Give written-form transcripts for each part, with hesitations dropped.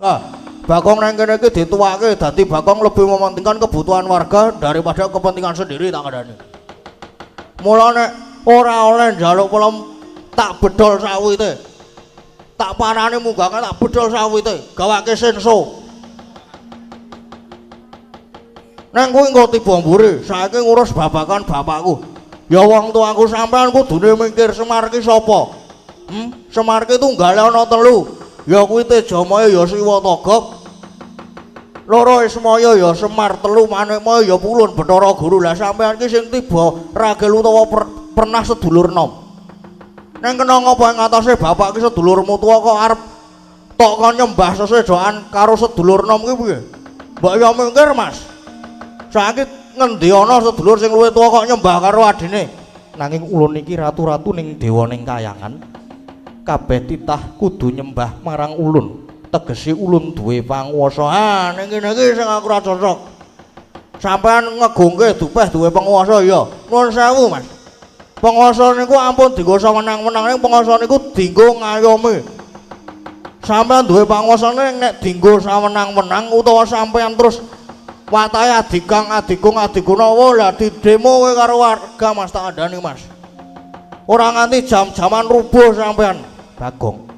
Nah, Bagong nang kene iki dituwake dadi Bagong lebih mementingkan kebutuhan warga daripada kepentingan sendiri tak kandhani. Mula nek ora oleh njaluk pelem tak bedol sawite. Tak panane munggah tak bedol sawite, gawake senso. Nang kuwi engko tiba mburi, saiki ngurus babakan bapakku. Ya wong tuaku sampean kudune mikir Semar ki sapa? Semar ki tunggale ana telu. Ya kuwi Tejamaya ya Siwa Togog. Loro Ismaya ya Semar, telu Manikmaya ya Pulun Bathara Guru. Lah sampean ki sing tiba ragil utawa pernah sedulur nom. Neng kena ngapa ing atase bapak ki sedulurmu tuwa kok arep tok kon nyembah sesedokan karo sedulur nom ki piye? Mbok ya mikir, Mas. Saiki ngendi ana sedulur sing luwih tuwa kok nyembah karo adine? Nanging ulun iki ratu-ratu ning dewa ning kayangan. Kabeh titah kudu nyembah marang ulun. Tegese ulun duwe panguwasa. Ah, ning kene iki sing aku ora cocok. Sampeyan ngegungke dupeh duwe panguwasa ya. Nuwun sewu, Mas. Panguwasa niku ampun dienggo sawenang-wenang, ning panguwasa niku dienggo ngayomi. Sampeyan duwe panguwasa nek dienggo sawenang-wenang utawa sampeyan terus watahe adikang adikung adiguna lah didemo kowe karo warga, Mas, tak andani, Mas. Ora nganti jam-jaman rubuh sampeyan. Bagong.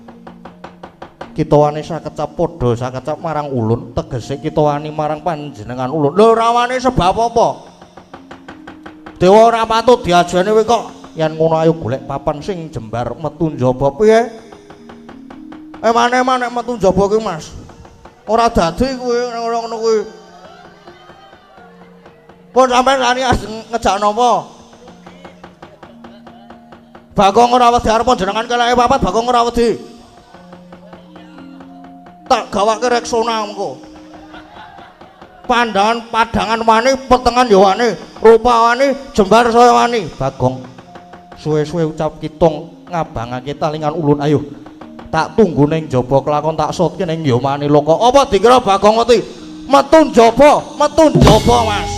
Kita wani sakecap padha sakecap marang ulun, tegese kita wani marang panjenengan ulun. Lho ora wani sebab apa? Dewa ora patut diajeni kowe kok. Yen ngono ayo golek papan sing jembar metu njaba piye? Emane nek metu njaba ki, Mas. Ora dadi kuwi ngono kuwi. Pun sampean sani ngejak napa? Bagong ora wedi arep jenengan keleke papat, Bagong ora wedi. Tak gawake reksona engko. Pandangan padangan wani, petengan ya wani, rupa wani, jembar saya wani. Bagong suwe-suwe ucap kitung ngabangake talingan ulun, ayo. Tak tunggu ning jaba kelakon tak sotke ning Yomani Loka. Apa dikira Bagong wedi metu njaba, Mas.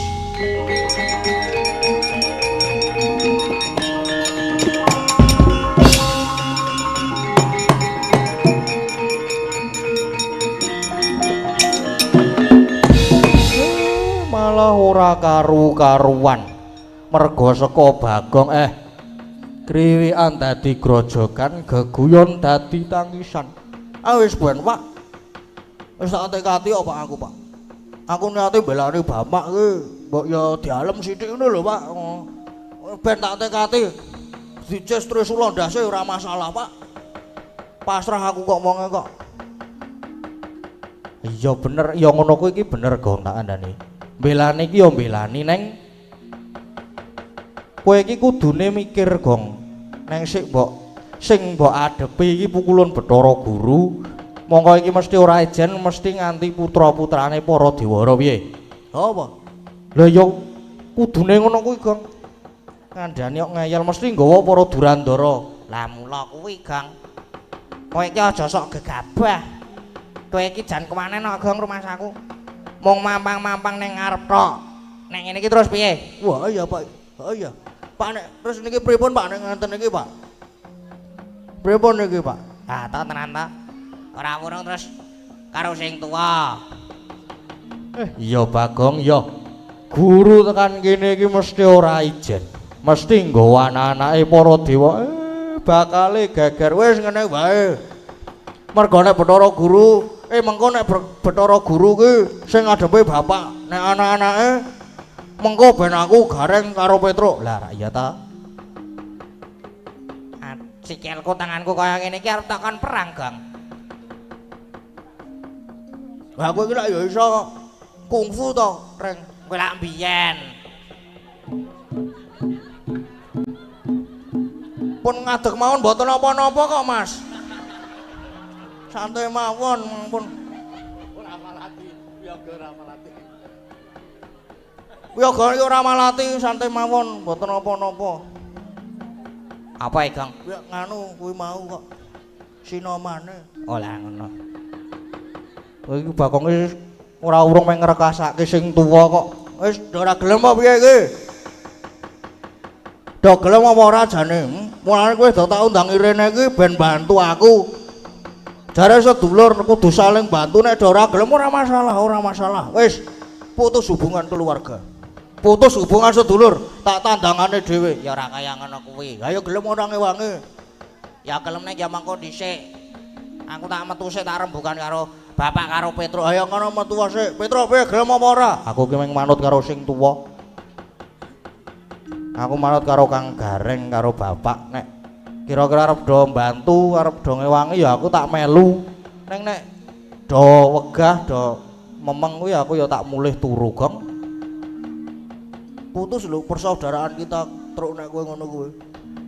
Malah ora karu-karuan merga saka Bagong kriwikan dadi grojogan, geguyon dadi tangisan. Wis ben, Pak. Wis tak tekati apa aku, Pak. Aku niate belani bapak ki, mbok ya dialem sithik ngono lho, Pak. Ben tak tekati dices terus ula ndase ora masalah, Pak. Pasrah aku kok wonge kok. Iya bener, ya ngono kuwi iki bener Gong tak andani. Belani iki ya belani neng kowe iki kudune mikir Gong neng sing mbok adepi iki pukulun Bathara Guru mongko iki mesti ora ejen mesti nganti putra-putrane para dewara piye apa lha ya kudune ngono kuwi Gong kandhane kok ngeyel mesti nggawa para Durandara lah mula kuwi Gong kowe iki aja sok gegabah kowe iki jan kemana kok Gong rumah saku mung mampang-mampang ning ngarep tok. Nek ngene iki terus piye? Wah, iya, Pak. Oh iya. Pak nek terus niki pripun, Pak, nek ngenten niki, Pak? Pripun niki, Pak? Ah, ta tenan ta. Ora wurung terus karo sing tuwa. Iya, Bagong, iya. Guru tekan kene iki mesti ora ijen. Mesti nggawa anak-anake para dewa. Bakale geger wis ngene wae. Mergo nek Bathara Guru mengko nek Bathara Guru ki sing ngadepi bapak nek anak-anake mengko ben aku gareng karo Petruk. Lah iya ta. Sikilku tanganku kaya ngene iki arep takon perang, Gang. Lah kowe iki lak ya iso kungfu to, Reng. Kowe lak mbiyen. Pun ngadeg mawon mboten napa-napa kok, Mas. Santai mawon pun ora malati wiyaga ora malati wiyaga ora malati santai mawon mboten napa-napa apa e Kang nganu kuwi mau kok sinomane oh lah ngono kowe iki Bagong ora urung meng ngrekasake sing tuwa kok wis ora gelem apa piye iki do gelem apa ora jane mulane kowe do tak undang Irene iki ben bantu aku Jare sedulur kudu saling bantu nek ora gelem ora masalah. Wis putus hubungan keluarga. Putus hubungan sedulur, tak tandangane dhewe. Ya ora kaya ngono kuwi. Ayo gelem ora ngewangi. Ya gelem nek ya mangko dhisik. Aku tak metu sik tak rembugan karo bapak karo Petruk. Ayo ngono metu sik. Petruk piye gelem apa ora? Aku ki mung manut karo sing tuwa. Aku manut karo Kang Gareng karo bapak nek kira-kira arep do mbantu arep do ngewangi ya aku tak melu. Nek do wegah do memeng kuwi aku ya tak mulih turu, Gong. Putus lho persaudaraan kita truk nek kowe ngono kuwi.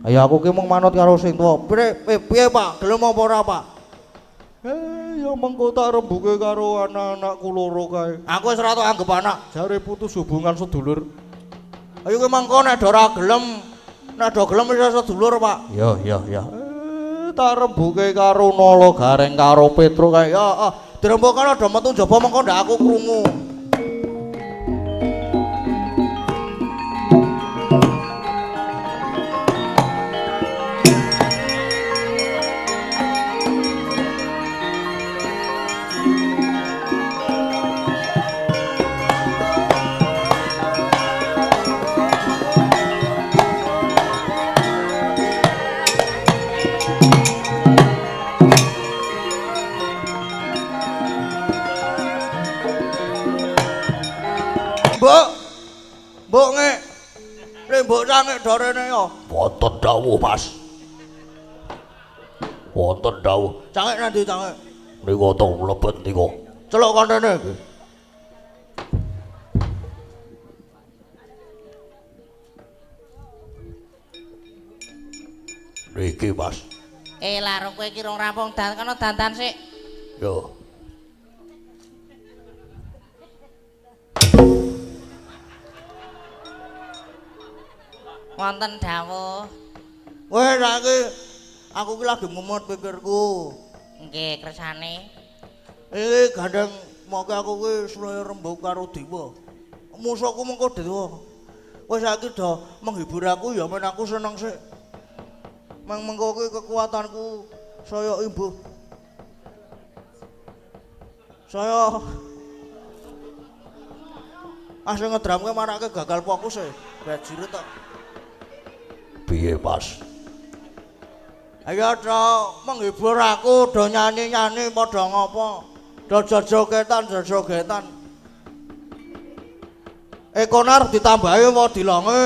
Ayo aku ki mung manut karo sing tuwa. Piye Pak? Gelem apa ora Pak? Ya mengko tak rembuke karo anak-anakku loro kae. Aku wis ora tok anggap anak, jare putus hubungan sedulur. Ayo kowe mangko nek ora gelem, nek do gelem wis sedulur, Pak. Ya. Tak rembuke karo Nala Gareng karo Petruk kae. Ya, dirembuk kana do metu njaba mengko ndak aku krungu. Mbok ngek. Mbok sangek dorene ya. Wonten dawuh, Mas. Wonten dawuh. Cangek nanti cangek. Nika to mlebet nika. Celuk kontene iki. Niki, Mas. Larung kowe iki rong rampung kono dandan sik. Yo. Wonten dawuh. Weh saiki aku ki lagi ngemot pikirku. Nggih, kersane. Iki gandeng moke aku ki suwe rembug karo Dewa. Musuhku mengko Dewa. Wis saiki do menghibur aku ya men aku seneng sik. Mengko ki kekuatanku saya imbuh. Saya asing ngedramke marake gagal fokus e. Bajire tok. Piye, Mas? Ayo do menghibur aku, do nyanyi-nyanyi padha ngopo. Do jojogetan. Ekonar ditambahi apa dilonge.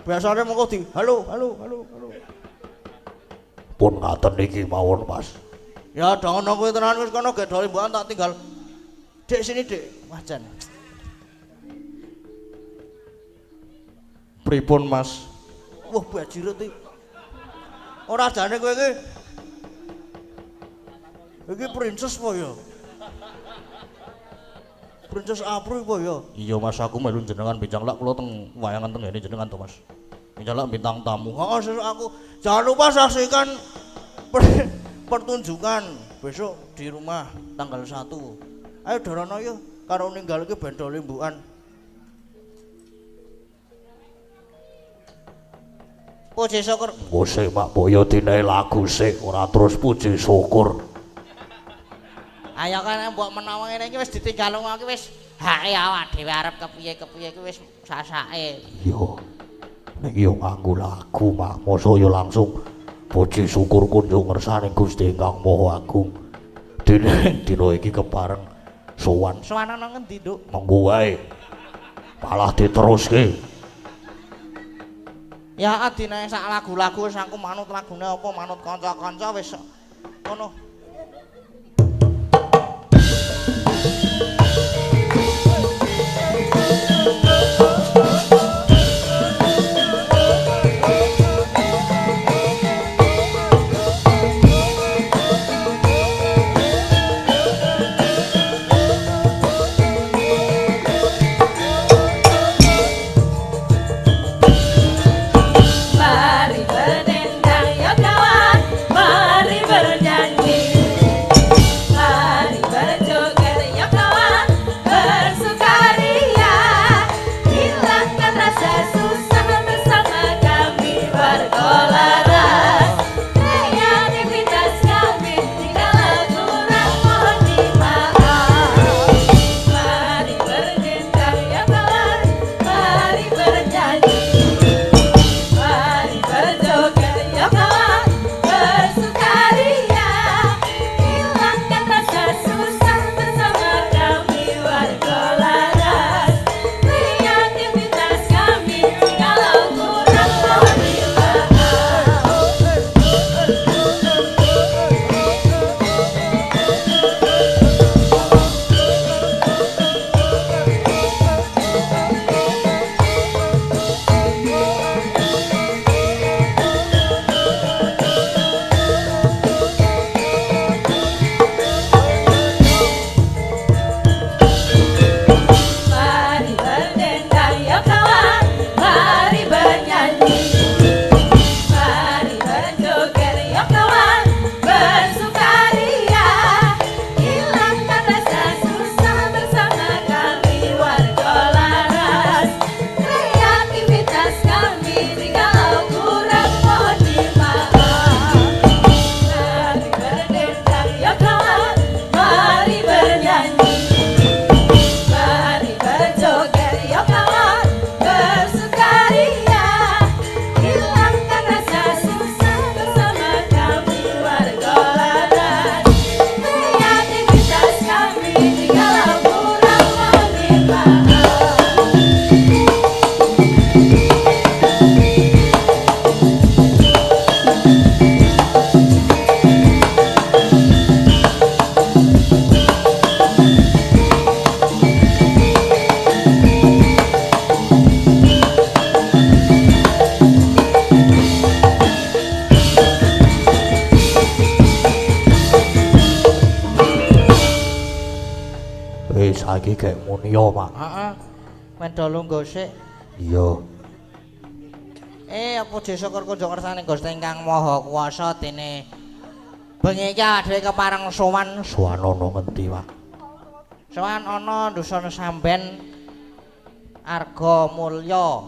Biasane mengko di halo. Pun ngaten niki mawon, Mas. Ya do ngono kuwi tenan wis kono gek do imbuhan tak tinggal. Dik sini, Dik. Wajan. Pripun, Mas? Wah, bajirut iki. Ora jane kowe iki. Iki princess apa ya? Princess April apa ya? Iya, Mas, aku melu jenengan bincang lak kula teng wayangan teng ngene jenengan to, Mas. Bincang lak bintang tamu. Heeh, sesuk aku jangan lupa saksikan pertunjukan besok di rumah tanggal 1. Ayo Dorono yo karo ninggalke bento limbukan. Puji syukur. Ngosek Pak Boyo dinae lagu sik ora terus puji syukur. Ayo kan mbok menawa ngene iki wis ditinggal ngono iki wis hake awak dhewe arep kepiye-kepiye iki wis sasake. Yo. Nek yo nganggo lagu Mak, mosok yo langsung puji syukur kunjung ngersane Gusti Ingkang Maha Agung. Dene dina iki kepareng sowan. Sowan ana ngendi, Nduk? Monggo wae. Malah diteruske. Ya adine sak lagu-lagu wis aku manut lagune apa manut kanca-kanca wis ngono. Mari berdendang ya kawan, mari bernyanyi. gek muni yo, Mak. Heeh. Medal lungguh sik. Iya. Puji syukur kunjung kersane Gusti ingkang Maha Kuwasa dene bengi iki dhewe kepareng sowan Suwana ana ngendi, Mak? sowan ana dusun Samben Arga Mulya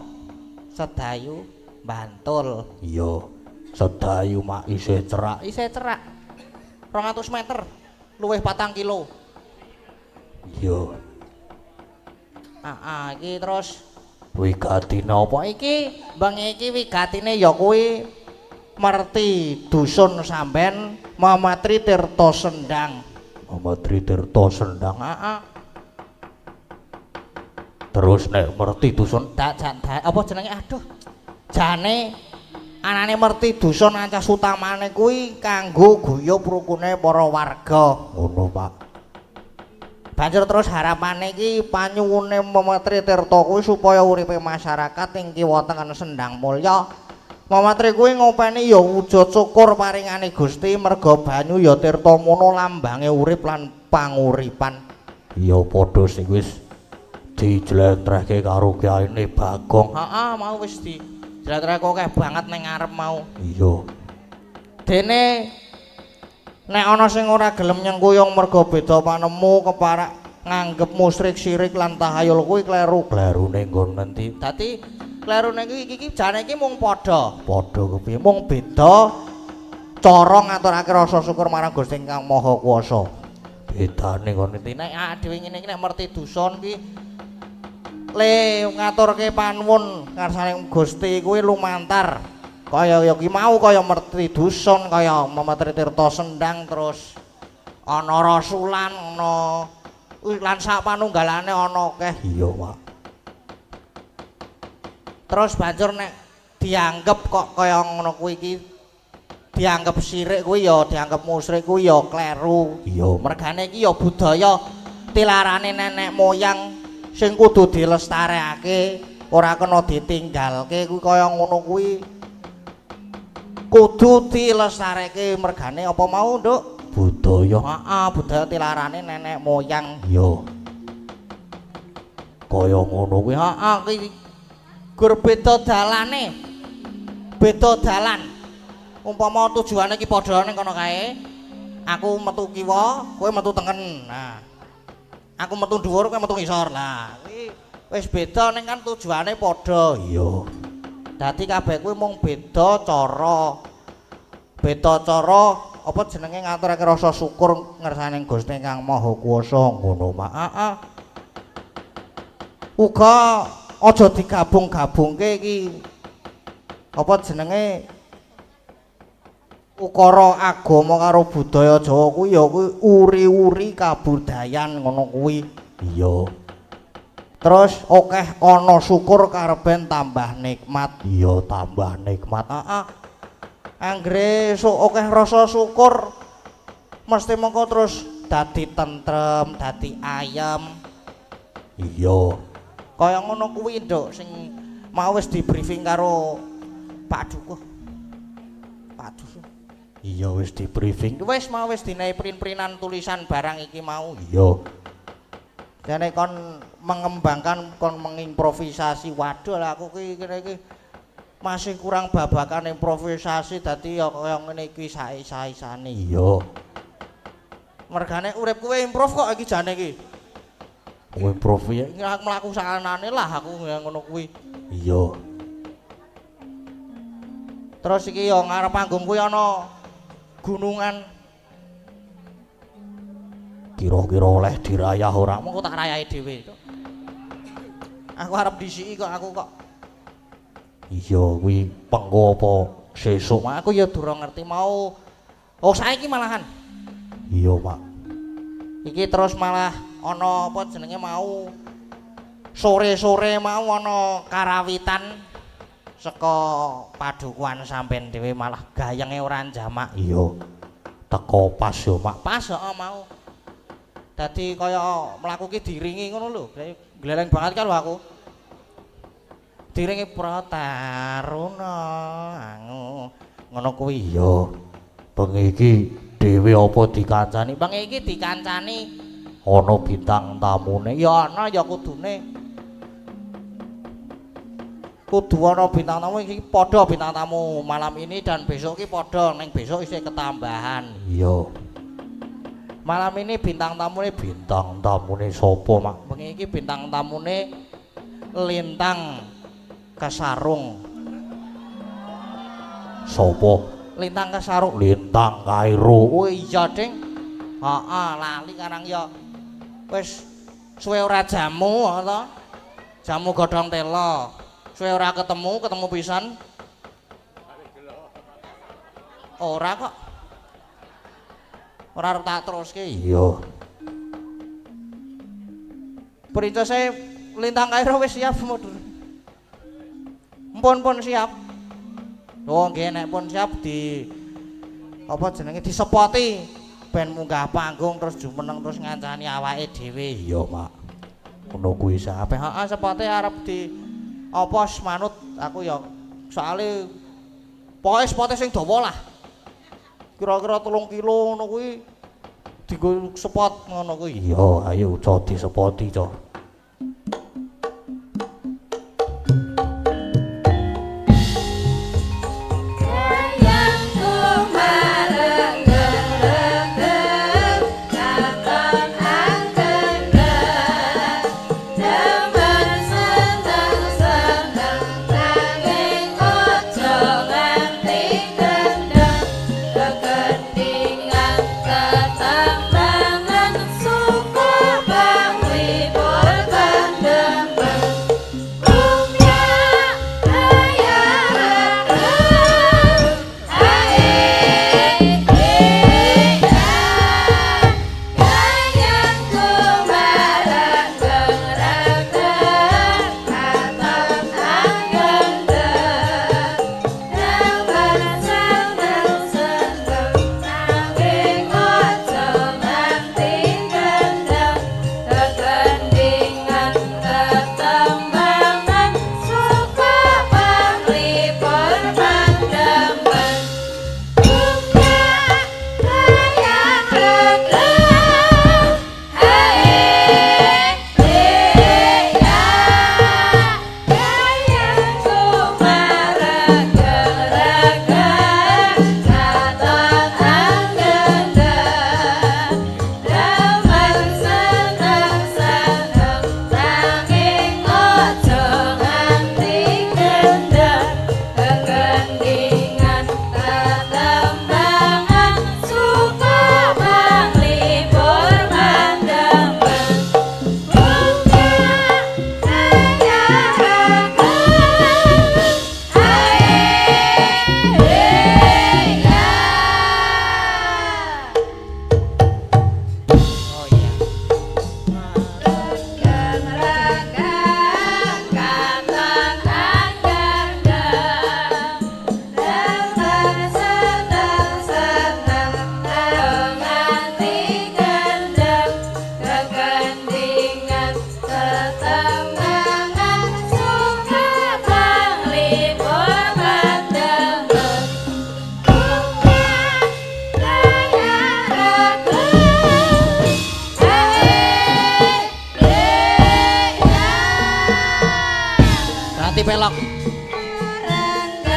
Sedayu Bantul. Iya. Sedayu, Mak, isih cerak. Isih cerak 200 meter luwih 4 kilo. Iya. Iki terus Wigatine apa? iki bengi iki wigatine ya kuwi merti dusun Samben Mamatri Tirta Sendang. Mamatri Tirta Sendang. Heeh. Terus nek merti dusun Apa jenenge aduh. Jane anane merti dusun ancas utamane kuwi kanggo guyub rukune para warga. ngono, Pak. Banjur terus harapane iki panyuwune Mamatri Tirta kuwi supaya uripe masyarakat ing kiwa tengen Sendang Mulya. Mamatri kuwi ngopeni ya wujud syukur paringane Gusti merga banyu ya tirta mono lambange urip lan panguripan. Iya padha sing wis dijlentrehke karo kyaine Bagong. Heeh, mau wis dijlentrehke akeh banget ning ngarep mau. Iya. Dene nek ana sing ora gelem nyengkuyung merga beda panemu keparak nganggep musyrik syirik lan tahayul kuwi kleru. Klerune nggon ngendi? Dadi klerune iki jane iki mung padha. Padha kepiye? Mung beda cara ngaturake rasa syukur marang Gusti Ingkang Maha Kuwasa. Bedane nggon ngendi? Nek dhewe ngene iki nek merti dusun ki le ngaturke panuwun ngarsane Gusti kuwi lumantar. Kaya ya ki mau kaya merti dusun kaya Mamatri Tirta Sendang terus ana rasulan ana lan sak panunggalane ana akeh. Iya, Pak. Terus banjur nek dianggep kok kaya ngono kuwi iki dianggep syirik kuwi ya dianggep musyrik kuwi ya kleru. Iya. Mergane iki ya budaya tilarane nenek moyang sing kudu dilestarekake, ora kena ditinggalke kuwi kaya ngono kuwi. Kudu dilestarekake mergane apa mau, Nduk? Budaya. Heeh, budaya tilarane nenek moyang. Iya. Kaya ngono kuwi. Heeh, kuwi gur beda dalane. Beda dalan. Umpama tujuane iki padha ning kono kae. Aku metu kiwa, kowe metu tengen. Nah. Aku metu dhuwur, kowe metu ngisor. Lah, kuwi wis beda ning kan tujuane padha. Iya. Dadi kabeh kuwi mung beda cara. Beda cara apa jenenge ngaturake rasa syukur ngersane Gusti Ingkang Maha Kuwasa ngono, Mak. Heeh. Uga aja digabung-gabungke iki apa jenenge ukara agama karo budaya Jawa kuwi ya kuwi uri-uri kabudayan ngono kuwi. Iya. Terus akeh ana syukur karepen tambah nikmat. Iya, tambah nikmat. Heeh. Anggere akeh rasa syukur mesti mengko terus dadi tentrem, dadi ayem. Iya. Kaya ngono kuwi, Nduk, sing mau wis di briefing karo Pak Dukuh. Pak Dukuh. Iya wis di briefing. Wis mau wis dinae print-printan tulisan barang iki mau. Iya. Dene kon mengembangkan kon mengimprovisasi. Waduh lah aku ki kene iki masih kurang babakan improvisasi dadi ya kaya ngene iki sae-saesane. Iya. Mergane urip kowe improv kok iki jane iki. Kowe improv ya. Mlaku sakanane lah aku ngono kuwi. Iya. Terus iki ya ngarep panggung kuwi ana gunungan. Kira-kira oleh dirayah ora? Mengko tak rayahi dhewe. Aku arep disiki kok aku kok. Iya kuwi pengko apa sesuk? Mak aku ya durung ngerti mau. Oh saiki malahan. Iya, Mak. Iki terus malah ana apa jenenge mau sore-sore mau ana karawitan saka padukuhan sampean dhewe malah gayenge ora jamak. Iya. Teko pas yo, Mak. Pas heeh mau. Dadi kaya mlaku ki diringi ngono lho. Gleleng banget kan lho aku. Diringi Prataruna angu. Ngono kuwi. Iya. Bengi iki dhewe apa dikancani? Bengi iki dikancani ana bintang tamune. Ya ana ya kudune. Kudu ana bintang tamu iki padha bintang tamu malam ini dan besok iki padha ning besok isih ketambahan. Iya. Malam ini bintang tamune sapa, Mak? bengi iki bintang tamune Lintang Kesarung. Sapa? Lintang Kesarung. Lintang Kairo. Oh iya, Ding. Heeh, lali karang ya. Wis suwe ora jamu to. Jamu godhong tela. Suwe ora ketemu pisan. Ora kok. Ora arep tak teruske. Iya. Princese Lintang Kairo wis siap mundur. Pun siap. Oh nggih nek pun siap di apa jenenge disepoti ben munggah panggung terus jumeneng terus ngancani awake dhewe. Iya, Mak. Ngono kuwi Sampai heeh sepote arep di apa manut aku ya soalé pokoke sepote sing dawa lah. Kira-kira 3 kilo ngono kuwi dienggo sepot ngono kuwi. Iya, ayo aja disepoti, Cok.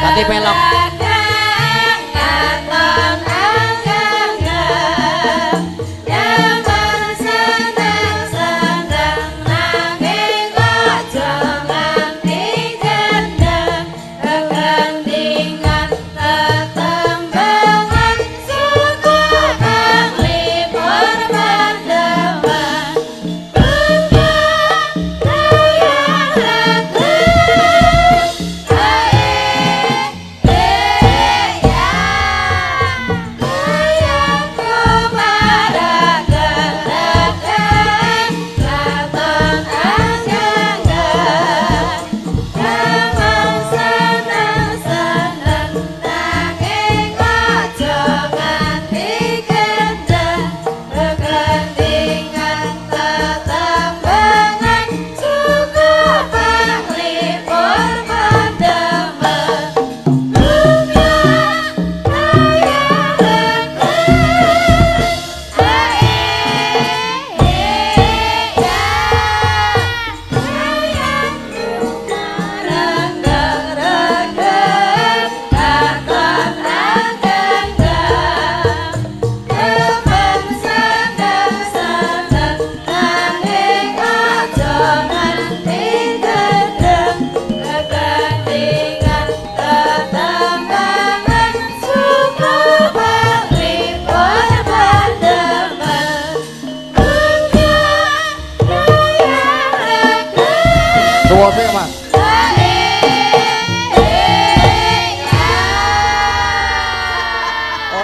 Ganti pelok. Hey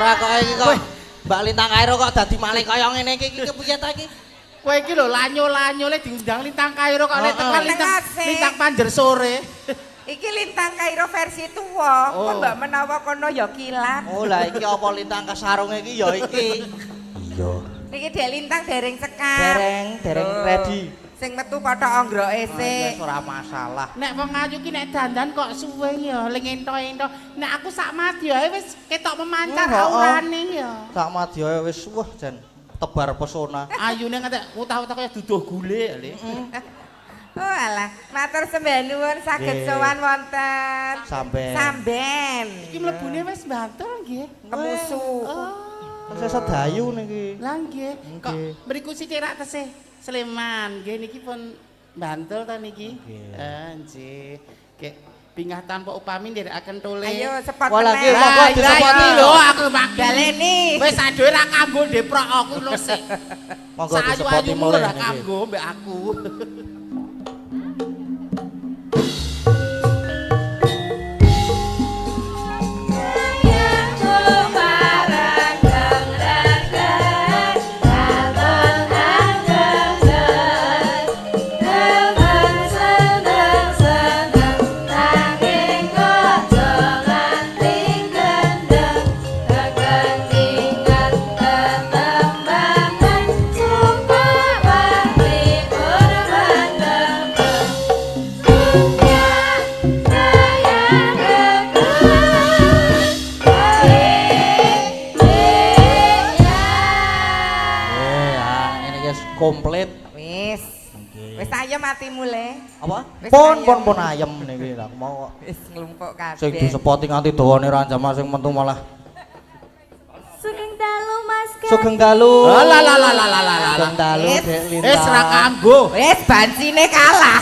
Lah kok iki kok Mbak Lintang Kairo kok dadi maling kaya ngene iki kepiye ta iki? Kowe iki lho lanyo-lanyole diundang Lintang Kairo kok nek tekan Lintang Panjer sore. Iki Lintang Kairo versi tuwa. Kok mbak menawa kono ya kilat. Oh lah iki apa Lintang Kesarunge iki ya iki. Iya. Niki Dek Lintang dereng sekap. Dereng ready. Sing metu pothok anggroke sik. Wis ora masalah. Nek wong ayu ki nek dandan kok suwe ya, ling ento-ento. Nek aku sak madyae wis ketok memancar aurane ya. Sak madya wis wah jan tebar pesona. Ayune ngantek utah-utah kaya duduh gule le. Oh alah, matur sembah nuwun saged sowan wonten Samben. Iki mlebune wis bantul nggih. Kemusu. Oh. Saya sedayu niki. Lah nggih. Kok mriku sitirak tesih Sleman nggih niki pun Bantul ta niki? Nggih. Nggih. Bingah tanpa upami nderekaken tole. Ayo sepot Wah lagi meneh. monggo disepoti lho aku mak baleni. Wis aduwe ra kanggo deprok aku lho sik. Monggo disepoti Sayu-ayumu mulih ra niki. kanggo mbek aku. Komplit. Wis. Wis ayem atimu le. Apa? Wis Pon ayem niki lah mau kok. Wis nglumpuk kabeh. Sing disepoti nganti dawane rancama sing metu malah Sugeng dalu Mas Gading. Sugeng dalu. Lah. Sugeng dalu Wis. Dek Lintang. Wis ra kanggo. Wis bancine kalah.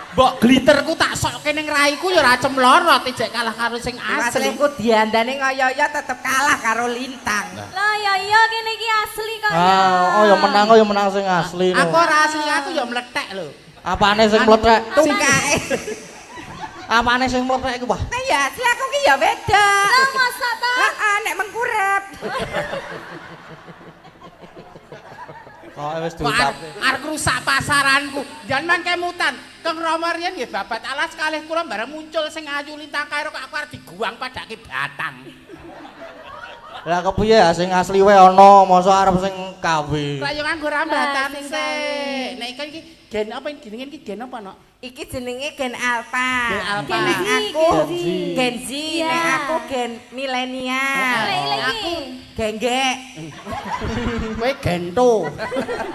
Mbok glitterku tak sokke ning raiku ya ora cemlorot ijek kalah karo sing asli. Asliku diandane ngoyo-yo tetep kalah karo Lintang. Lah ya iya kene iki asli kok ya. Ah, oh ya menang sing asli. Aku ora asli aku ya mlethek lho. Apane sing mlethek? Tungkae. Apane sing mlethek iku, Wah? Nah ya asli aku ki ya beda. Lah masa ta? Heeh, nek mengkurep. Oh, wis Kok arep rusak pasaranku. Jangan kemutan. Kang Rama riyen nggih babat alas kalih kula bareng muncul sing ayu Lintang Kairo kok aku arep diguang padake batang. Lah kepiye ya sing asli wae ana, mosok arep sing KW. Lah yo nganggo rambatan Lah, sing sik. Nek iki gen apa jenenge iki gen apa no? Iki jenenge gen alpha. Gen alpha. Nek Gen Z, aku Gen Z. gen Z, Iya. nek aku gen milenial. Lek Aku iki. genggek. Kowe gento.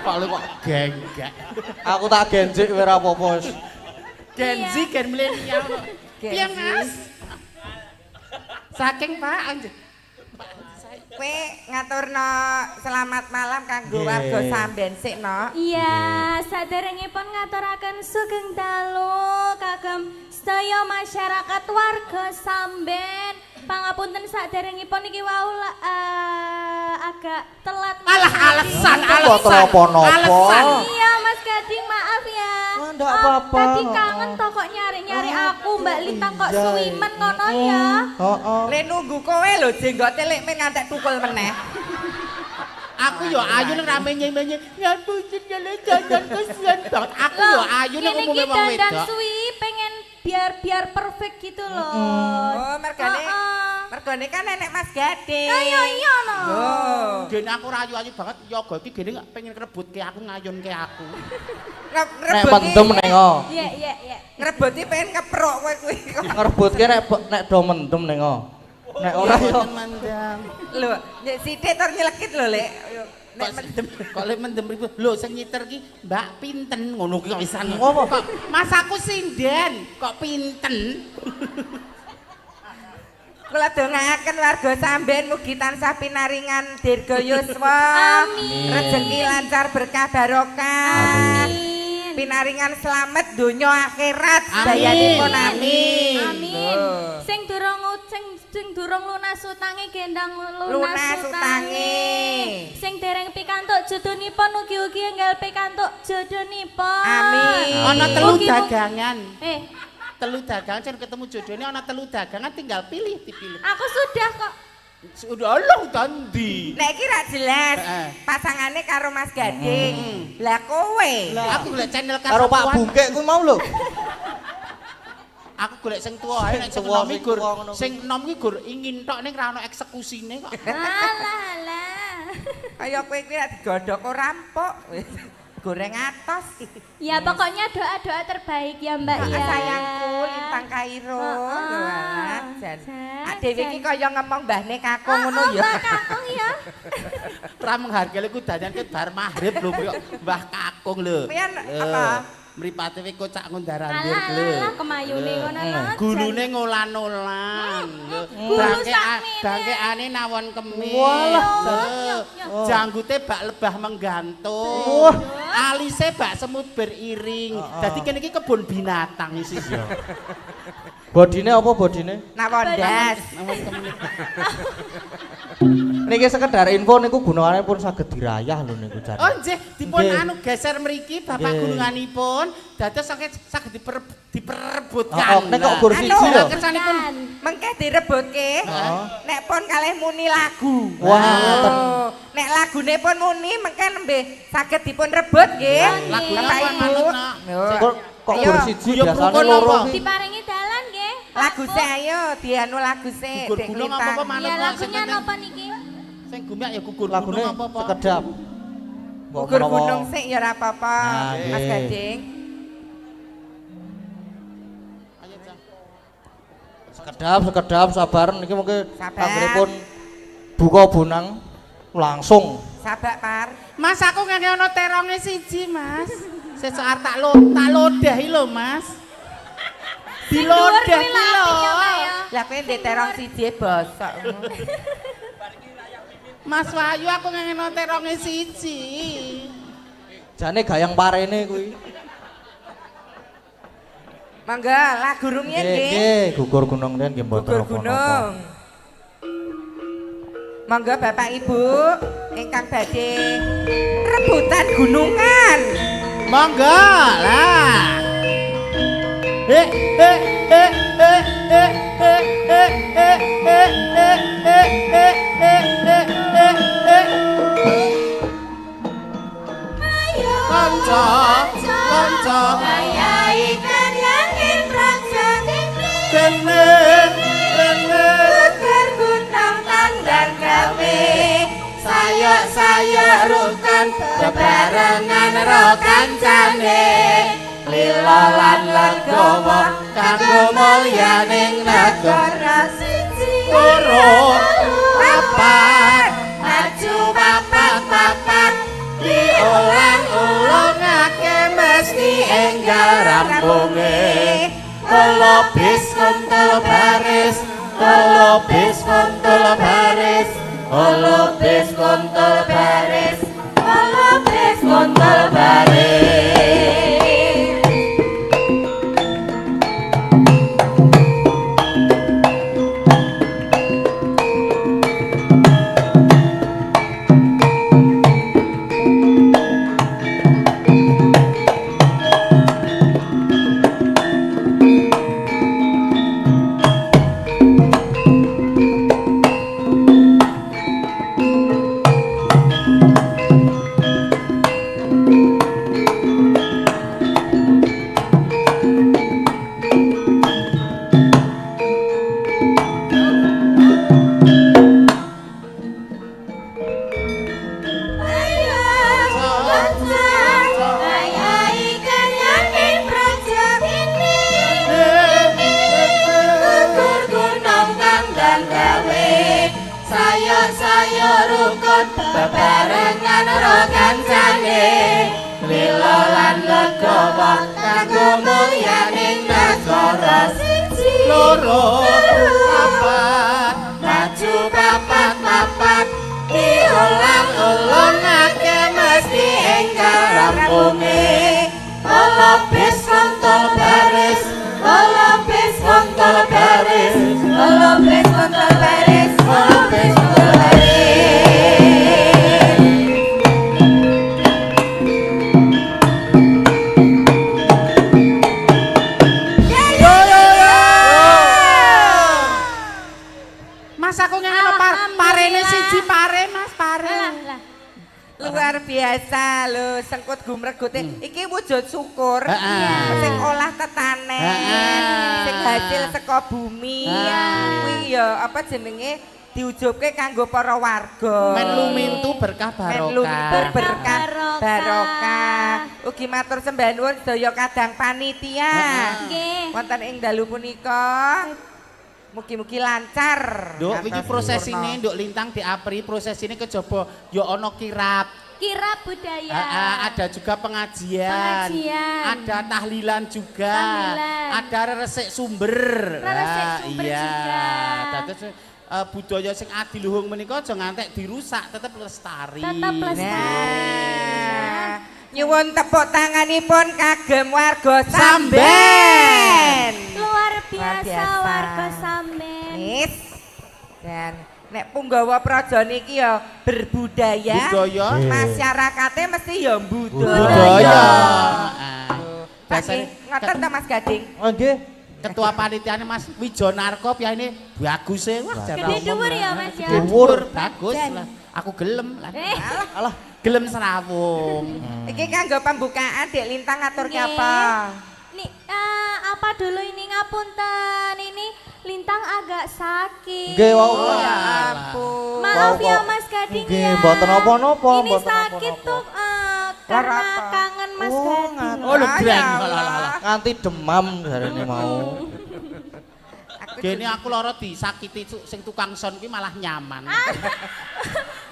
Kok lu kok genggak. Aku tak genjik kowe ora apa-apa. wis. Gen Z gen milenial. Gen Piye Z. Mas? Saking Pak anjir. Kowe ngaturno selamat malam kanggo Nggih. warga Samben sik no. Iya, saderengipun ngaturaken sugeng dalu kagem sedaya masyarakat warga Samben. Pangapunten saderengipun iki wau agak telat. Alah alasan. Mboten apa-napa. Alasan. Iya Mas Gading, maaf ya. Oh, ndak apa-apa. Tadi kangen toh kok nyari-nyari aku Mbak Lintang kok iya. suwimen ngono ya. Heeh. Le nunggu kowe lho jenggote lek men ngantek tukul meneh. Aku yo ayu nek rame menye. Ngapunten jale jangan kesian banget. Aku yo ayu nek Ini umume wong dan wedok. suwi pengen biar perfect gitu loh. Oh, mergane Heeh. mergane kan nenek Mas Gading. Ayo iya no. Oh. Gene aku ora ayu-ayu banget yoga iki gene gak pengen ngrebutke aku ngayunke aku. Nek Ngrebut mendem ning oh. Iya iya iya. ngrebuti pengen keprok kowe kuwi. Ngrebutke nek do mendem ning oh. Nek ora yo mandang. Lho, nek sithik tur nyelekit lho, Lek. Kok mendem, kok lek mendem ribu. Lho sing nyiter ki Mbak pinten ngono ki kok pisan. Apa? Kok Mas aku sinden, kok pinten? Kula dongaaken warga Samben mugi tansah pinaringan dirga yuswa. Amin. Rezeki lancar berkah barokah. Amin. Pinaringan selamat donya akhirat Amin. sedayanipun amin. Amin. Loh. Sing durung lunas utange gendang Lunas lunas utange. utange. Sing dereng pikantuk jodhonipun ugi-ugi enggal pikantuk jodhonipun. Amin. Ana telu Mugi- dagangan. Telu Dagangan jan ketemu jodohnya ana telu dagangan tinggal pilih dipilih. aku sudah kok. Udah ndi? Nek iki ra jelas. Heeh. Pasangane karo Mas Gading. Lah kowe. Aku golek channel Karo Pak Bungkek kuwi mau lho. Aku golek sing tuwa ae nek sing Tuwa, nom sing iki gur tuwa ngono kuwi. sing nom iki gur ingin tok ning ra ono eksekusine kok. Alah alah. Kaya kowe kuwi ra digodhog ora empuk. Goreng atos. Ya pokoknya doa-doa terbaik ya Mbak ya. Sayangku Lintang Kairo. Wah, jan. Jan, Dewi iki kaya ngomong mbahne kakung ngono ya. Mbak Kakung ya. Ra menghargai ku dandan ke bar magrib lho kok Mbah Kakung lho. Pian apa? Mripate kowe kocak ngundaran Alah lho. alah kemayune ngono lho. Gulune ngolan-olan. Gulu sakmene. Bangkeane nawon kemis. Walah. Janggute bak lebah menggantung. Alise bak semut beriring. Dadi kene iki kebun binatang isi ya. Bodine apa bodine? Nawondas. Nawon kemis. Niki sekedar info niku gunungane pun saged dirayah lho niku jare. Oh nggih, dipun Nggih. anu geser mriki Bapak Nggih. gununganipun dados saged diperebutkan. Nek kok gur siji lho. Kersanipun Mengke direbutke. Nek pun kalih muni lagu. Wah, ngoten. Oh, nek lagune pun muni mengke nembe saged dipun rebut nggih. lagune Bapak apa Ibu. manut nak? Kok Ayo, gur siji guyub biasane rukun loro apa? ki. Diparingi dalan nggih. Lagu sik ayo dianu lagu sik. Gugur Dek gunung Lintang. apa-apa manut Ya nak, sing lagunya penting. napa niki? Sing gumiak ya gugur Lagune gunung apa-apa. sekedap. Mbok Gugur menawa- gunung sik ya ora apa-apa. Nah, Mas nggih. Gading. Ayo, Cang. Sekedap sabar niki mungkin Sabar. anggenipun buka bonang langsung. Sabak par. Mas aku ngene ana teronge siji, Mas. Sesuk arep tak lodahi lho, Mas. Dilodah kuwi ki lho, lho. apinya, Pak, ya. Lah kowe ndek terong siji bosok. Mas Wahyu aku ngene ana teronge siji. Jane gayang parene kuwi. Mangga lagu rumiyin nggih. Nggih, gugur gunung den nggih mboten Gugur napa-napa. gunung. Mangga Bapak Ibu ingkang badhe rebutan gunungan. Monggo lah. Kanca, kanca, Ayahi karyaning prajating kene, kene. Gugur gunung tandang gawe. Sayok-sayok rukan bebarengan ro kancane. Lila lan legowo kanggo mulyaning negara. Loro papat maju papat diulang-ulangake mesti enggal rampunge. Tolo bis kuntul baris, tolo bis kuntul baris, tolo bis kuntul baris, tolo bis kuntul baris. Sayok-sayok rukun bebarengan ro kancane. Lila lan legowo kanggo mulyaning negara. Loro papat maju papat diulang-ulangake mesti enggal rampunge. Tolo bis kuntul baris, tolo bis kuntul baris, tolo bis kuntul baris, tolo bis kuntul baris. Mas aku ngene Parene siji pare Mas, pare. Lah. Luar biasa lho, sengkut gumregute. Iki wujud syukur. Heeh. Sing olah tetanen. Sing hasil saka bumi. Kuwi ya apa jenenge diujubke kanggo para warga. Men lumintu berkah Men lumintu barokah. berkah Barokah. barokah. Ugi matur sembah nuwun sedaya kadang panitia. Nggih. Wonten ing dalu punika mugi-mugi lancar. Nduk iki ngantos prosesine sempurna. nduk lintang diapri prosesine kejaba ya ana kirap. Kirap budaya. Ada juga pengajian. Ada tahlilan juga. Tahlilan. Ada resik sumber. Resik sumber iya. juga. Dados budaya sing adiluhung menika aja ngantek dirusak, tetep lestari. Tetap lestari. Nah, nyuwun tepuk tanganipun kagem warga Samben. Luar biasa biasa. warga Samben. Nis. Dan nek Punggawa Praja niki ya berbudaya. Budaya. Masyarakatnya mesti ya budaya. Budaya. Pak Dasare ngoten ta Mas Gading? Oh nggih. ketua panitiane Mas Wijonarko ya ini bagus e. Wah, jare Gede dhuwur ya Mas ya. dhuwur bagus lah. Aku gelem lah. Alah. Gelem serawung. Iki kanggo pembukaan Dek Lintang ngaturke Nggih. apa? Nih, apa dulu ini ngapunten ini Lintang agak sakit. Nggih wau. Oh ya ampun. Maaf Wau, ya kok. Mas Gading Nggih, ya. mboten napa-napa, Ini mboten sakit napa-napa. tuh karena Kenapa? kangen Mas Oh, Gading. ngantuk. Oh, lu Ah, breng. ya Lah, lah, lah. Allah. Nganti demam jarene mau. Aku Gene aku lara disakiti sing tukang son kuwi malah nyaman.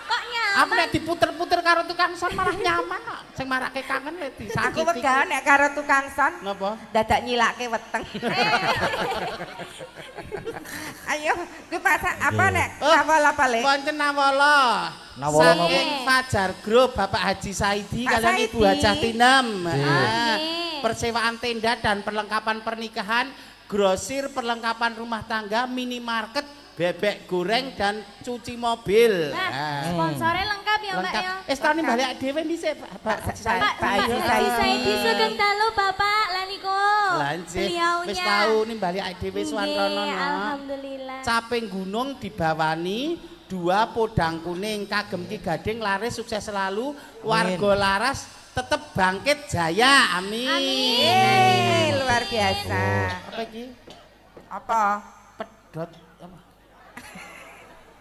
Kok nyaman? Aku nek diputer-puter karo tukang son malah nyaman kok. Sing marake kangen lek Aku disakiti. wegah nek karo tukang son Napa? dadak nyilake weteng. Ayo, kuwi pasak apa nek awal apa le? Wonten Nawala. Nawala Saking Fajar Group Bapak Haji Saidi Pak kalian Ibu Saidi. Hajah Tinem. Nggih. Persewaan tenda dan perlengkapan pernikahan, grosir perlengkapan rumah tangga, minimarket, bebek goreng dan cuci mobil. Nah, sponsornya lengkap ya Mbak Lengkap. ya. Tau nimbali dhewe dhisik Pak Haji Saidi. Pak Haji Haji Saidi sugeng dalu Bapak Laniko. Lah nggih, Beliaunya. wis tau nimbali dhewe suwantono. Nggih, alhamdulillah. Caping gunung dibawani 2 podang kuning kagem Ki Gading laris sukses selalu warga laras tetep bangkit jaya amin. Luar biasa. Apa iki? Apa? Pedot apa?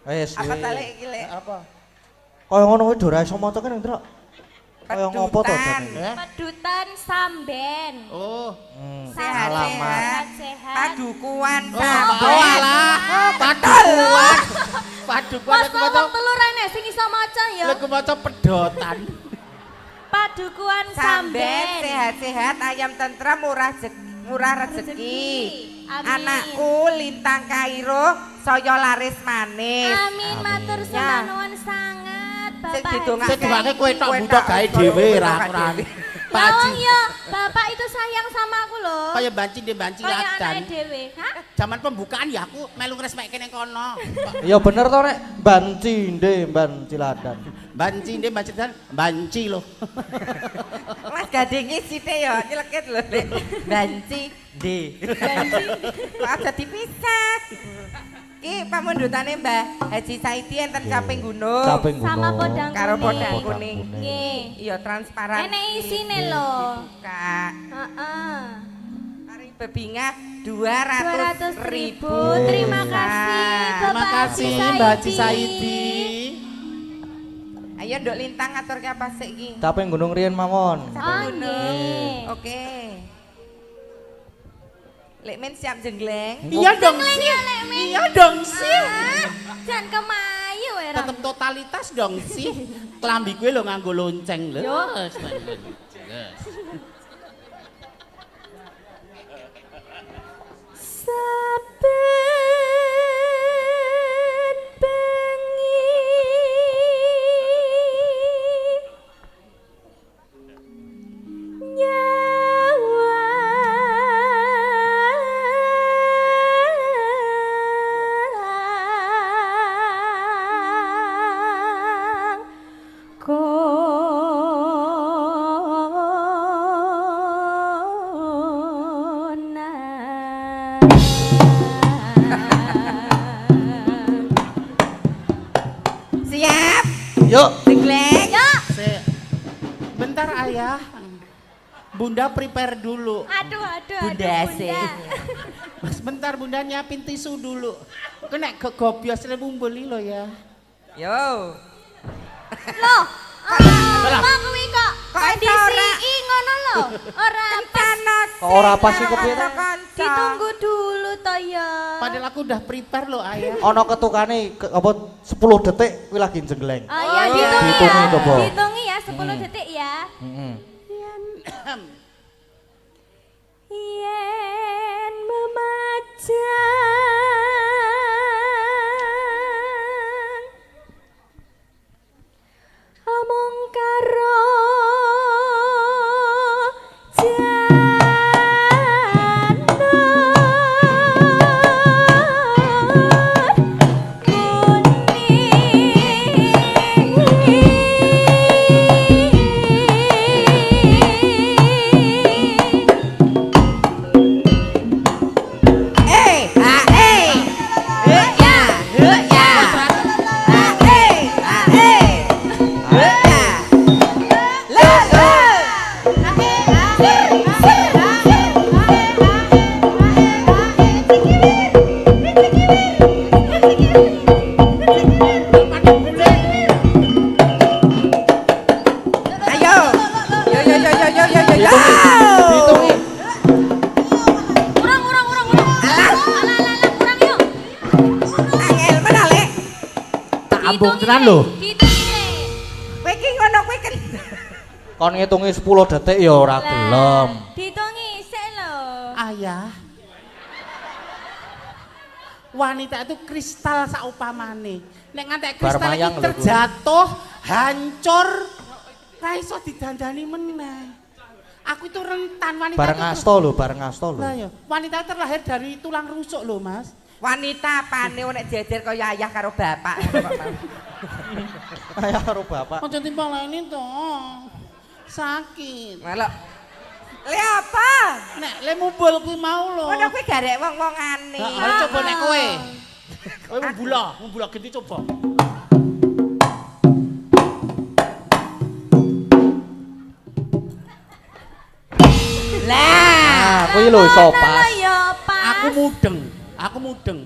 Wis. Apa tali iki le? Apa? Kaya ngono kuwi ora iso maca kan, Ndra. Kaya ngopo to Pedutan. jane? Pedutan Samben. Oh. Sehat, Sehat, sehat. sehat. Padukuan Oh, Samben. alah. Padukuan. Padukuan Mas aku maca. ngomong telur rene sing iso maca ya. Aku maca pedotan. Padukuan Samben Samben. sehat-sehat, ayam tentrem, murah rezeki. Amin. Anakku Lintang Kairo saya laris manis. Amin matur Ya. sembah nuwun sangat Sing Bapak. didongake. Sing dongake kowe tok Kowe butuh tok, gawe kowe dhewe butuh ra gawe kurang. dhewe. Pak Lawang Haji. ya, Bapak itu sayang sama aku loh. Kaya banci ndek banci Kaya ladan. anake dhewe. Hah? Zaman pembukaan ya aku melu ngresmekke ning kono. Ya bener to nek banci ndek ban ciladan. Banci ndek banci dan banci lho. Mas Gadingi sithik ya nyeleket lho. Lek. Banci D. Kok aja dipisah. Ki pamundutane Mbah Haji Saidi enten Caping Gunung. Caping Sama gunung. podang Karo kuning. podang kuning. Nggih. Iya transparan. Enek isine lho. Kak. Heeh. Mari bebingah 200.000. 200.000. Terima kasih Terima Bapak kasih Haji Mbak Haji Saidi. Ayo Nduk Lintang ngaturke apa sik iki? Caping gunung riyen mawon. Oh nggih. Oke. Lek men siap jenggleng. Iya dong Jengleng sih. ya, Lek Min. Iya dong sih. Jan kemayu ya. Tetep totalitas dong sih. Klambi gue lo nganggo lonceng lho. Yo. Saben bengi nyawang Yuk. Jegleng. Yuk. Bentar ayah. Bunda prepare dulu. Aduh, Bunda Bunda. sih. Sebentar Bunda nyiapin tisu dulu. Kena kegobios bumbeli lo ya. Yo. Loh, apa kuwi kok kondisi ngono lho. Ora pas. Kok ora pas sih kepiye ta? Ditunggu dulu to ya. Padahal aku udah prepare lo ayah. Ana ketukane apa 10 detik kuwi lagi jegleng. Oh iya, dihitungi Dihitungi ya. coba. Dihitungi ya 10 detik ya. Heeh. Yen memajang omong karo Ambung tenan lho. Kowe iki ngono kowe kan. Kon ngitungi 10 detik ya ora gelem. Dihitungi sik lho. Ayah. Wanita itu kristal saupamane. Nek ngantek kristal Barmayang iki lho, Bu. terjatuh, hancur, ra iso didandani meneh. Aku itu rentan wanita Bareng itu. asto lho, bareng asto lho. Lah ya, wanita terlahir dari tulang rusuk loh, Mas. Wanita apane nek jejer kaya ayah karo bapak. Ayah karo bapak. Aja timpaleni to. Sakit. Malah. Le apa? Nek le mumbul kuwi mau lho. Ngono kuwi garek wong-wongane. Ayo coba nek kowe. Kowe mumbula genti coba. Nah, kuwi lho iso pas. Ya pas. Aku mudeng.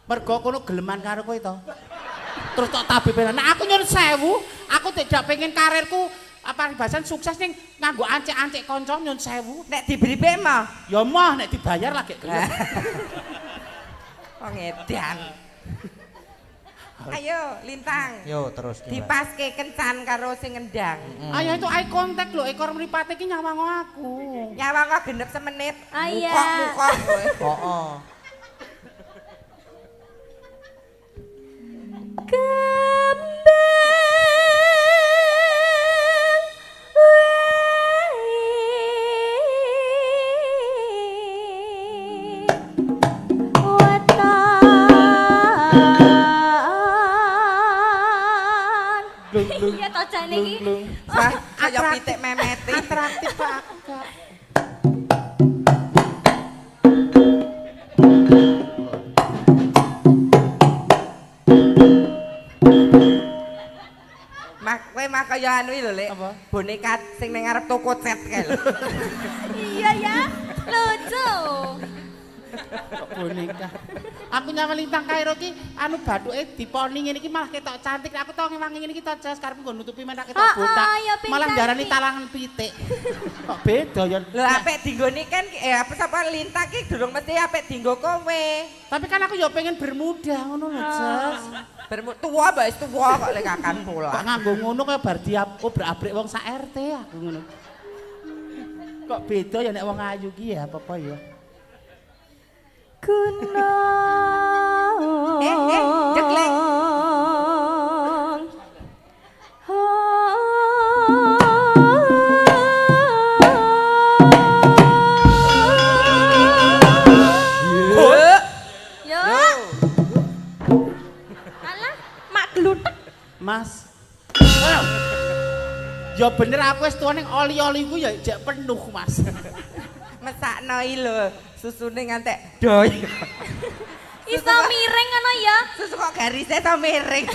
Mergo kono geleman karo kowe to. Terus tok tabebenan. Nah, aku nyuwun sewu, aku tidak pengen karirku paribasan sukses ning nganggo ancek-ancek kanca nyuwun sewu. Nek diberi pema. Ya mah nek dibayar lagi gelem. Wong edan. Ayo, Lintang. Yo terus gimana? Dipaske kencan karo sing ngendang. Ayo itu eye contact lho, ekor mripate iki nyawang aku. Nyawang kok genep semenit. Ayah. Mukok-mukok kowe. Heeh. Iya toh jane iki. Wah, kaya pitik memeti. Atraktif Pak aku, Kak. Kowe mah kaya anu lho, Lek. Apa? Boneka sing ning ngarep toko cet kae lho. Iya ya. Lucu. Kok boneka. Aku nyawang Lintang Kairo ki anu bathuke diponi ngene iki malah ketok cantik. Aku tau ngewangi ngene iki to jas karep nggo nutupi menak ketok botak. ya ping Malah ndarani cantik. talangan pitik. Kok beda ya. Lho apik dinggone kan apa sapa Lintang ki durung mesti apik dinggo kowe. Tapi kan aku ya pengen bermuda ngono lho, Jas. Tua mbak wis tua kok lek akan Kok pulang. nganggo ngono kaya bar diabrik wong sak RT aku ngono. Kok beda ya nek wong ayu ki ya apa-apa ya. Gunung. Jegleng. Yo. Alah, mak glutek. Mas. Ya bener aku wis tuwa ning oli-oli ku ya jek penuh, Mas. Mesakno i lho, susune ngantek doy. Iso miring ngono ya. Susu kok garise to miring.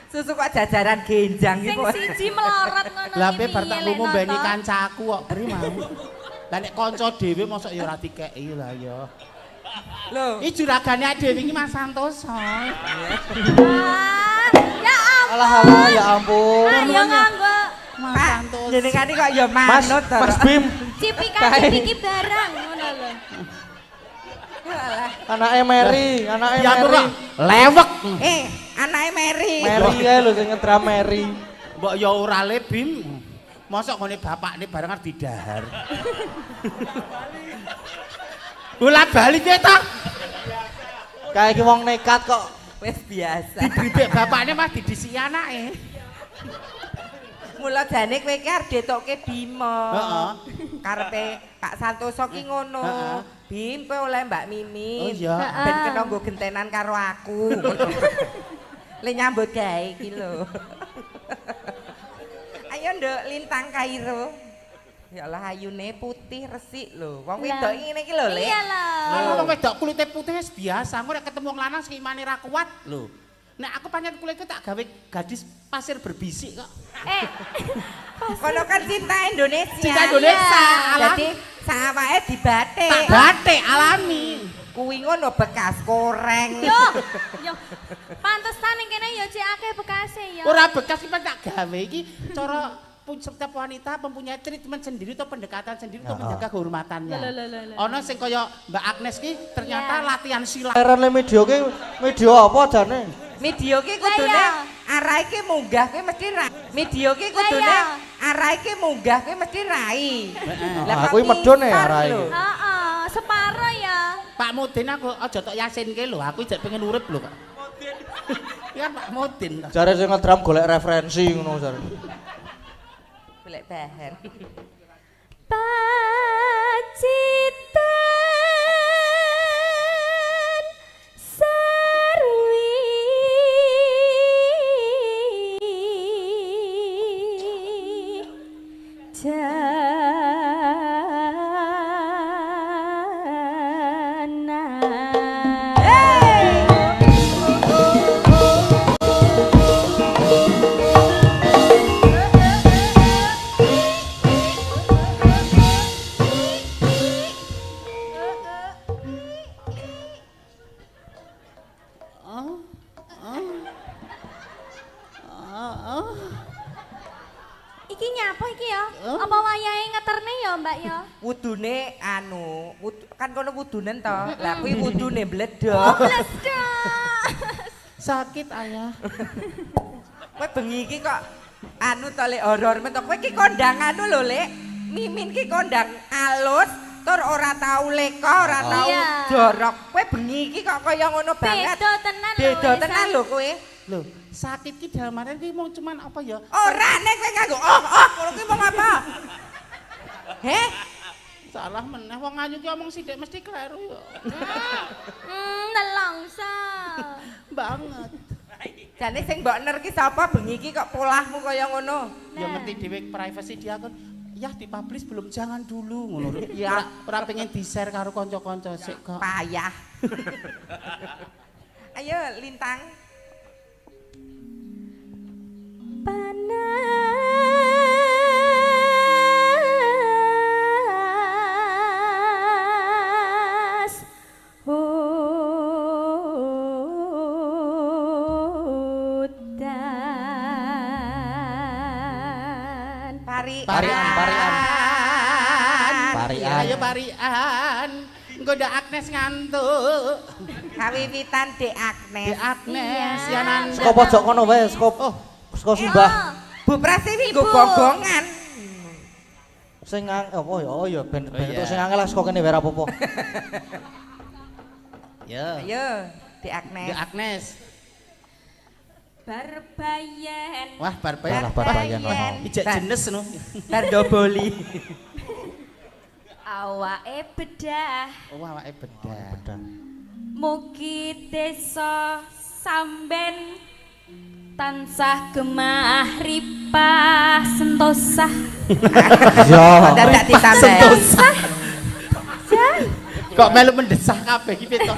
Susu kok jajaran genjang Sing iki. siji melorot ngono Lah iki pe bar tak piye, lumu Lek mbeni Noto? kancaku kok beri mau. Lah nek kanca dhewe mosok ya ora dikeki lah ya. Lho, Iki juragane dhewe iki Mas Santoso. Ah, ya ampun. Alah ya ampun. Ayo nganggo Mas Pak, Santoso. jenengane kok ya Mas, manut to. Mas Bim, cipiki barang ngono lho. anake Mary, anake Ya Mary. kok lewek. Anake Mary. Mary kae lho sing ngedram Mary. Mbok ya ora le Bim. Mosok ngene bapakne bareng arep didahar. Bola bali piye ta? Kayak iki wong nekat kok. Wis biasa. Dibridek bapakne mah didisi anake. Mula jane kowe iki arep detokke Bima. Heeh. Karepe Kak Santoso ki ngono. Heeh. Bim kowe oleh Mbak Mimin. Oh iya. Ben kena nggo gentenan karo aku. Le nyambut gawe iki lho. Ayo nduk Lintang Kairo. Ya Allah ayune putih resik lho. Wong wedok ngene iki lho, Le. Iya lho. Lah wong wedok kulite putih wis biasa, engko nek ketemu wong lanang sing imane ra kuat lho. Nek aku pancen kulitku tak gawe gadis pasir berbisik kok. Kono kan cinta Indonesia. Cinta Indonesia, alami. Jadi sawake dibatik. Tak batik alami. Kuwi ngono bekas koreng. Yo. Pantesan ning kene yo cek akeh bekase ya. Ora bekas iki tak gawe iki cara setiap wanita mempunyai treatment sendiri atau pendekatan sendiri untuk menjaga kehormatannya. Ono sing kaya Mbak Agnes ki ternyata latihan silat. Lerene media ki media apa jane? Media ki kudune arah iki munggah kuwi mesti rai. Media ki kudune arah iki munggah kuwi mesti rai. Lah kuwi medhone arah iki. Heeh, separo ya. Pak Mudin aku aja tok yasinke lho, aku jek pengen urip lho Kak. Ya Pak Mudin. Jare sing ngedram golek referensi ngono jare. Golek bahan. Pacitan Sarwi Iki nyapa iki ya? Apa wayahe ngeterne ya, Mbak ya? Wudune anu, kan kono wudunen to. Lah kuwi wudune bledok. Sakit ayah. Kowe bengi iki kok anu to Lek horor men to. Kowe iki kondang anu lho Lek. Mimin ki kondang alus tur ora tau leka, ora tau Iya. jorok. Kowe bengi iki kok kaya ngono banget. Beda tenan lho. Beda tenan lho kowe. Loh, sakit ki dalemanen ki mau cuman apa ya? Ora nek kowe nganggo ngono ki mong apa? Heh? Salah meneh wong ayu ki omong sithik mesti kleru ya. Nelongso. Banget. Jane sing mbok ner ki sapa bengi iki kok polahmu kaya ngono? Ya ngerti dhewe privacy dia kan. Ya dipublish belum jangan dulu ngono. Ya. Ora pengen di-share karo kanca-kanca sik kok. Payah. Ayo Lintang. Panas hutan. Parian. Parian. Ayo parian. Engko ndak Agnes ngantuk. Kawiwitan Dek Agnes. Dek Agnes ya Nanda. Saka pojok kono wae, saka Simbah. Bu Prasiwi nggo gonggongan. Sing apa ya? Oh ya ben entuk sing angel saka kene wae ora apa-apa. Ya. Ayo Dek Agnes. Dek Agnes. Barbayan. Wah, barbayan. Alah barbayan. Ijek jenes no. Bar doboli. Awake bedah. Oh, awake bedah. Mugi desa samben tansah gemah ripah sentosah. Ya. Dadak ditambahi. Kok melu mendesah kabeh iki piye to?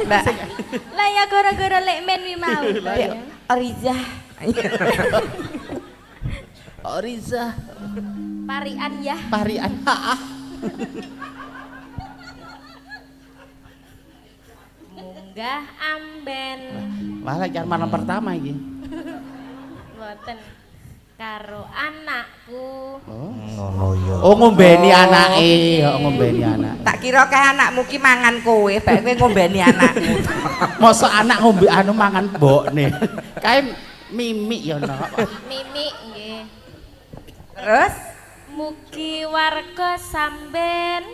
Lah ya gara-gara lek men wi mau. Dek Riza. Riza Parian ya. Parian. Munggah amben. Malah jangan malam pertama iki. Mboten karo anakku. Ngono ya. Oh ngombeni anake, ngombeni anak. Tak kira kae anakmu ki mangan kowe, bae kowe ngombeni anakmu. Mosok anak ngombe anu mangan mbokne. Kae mimik ya no. Mimi nggih. Terus Mugi warga samben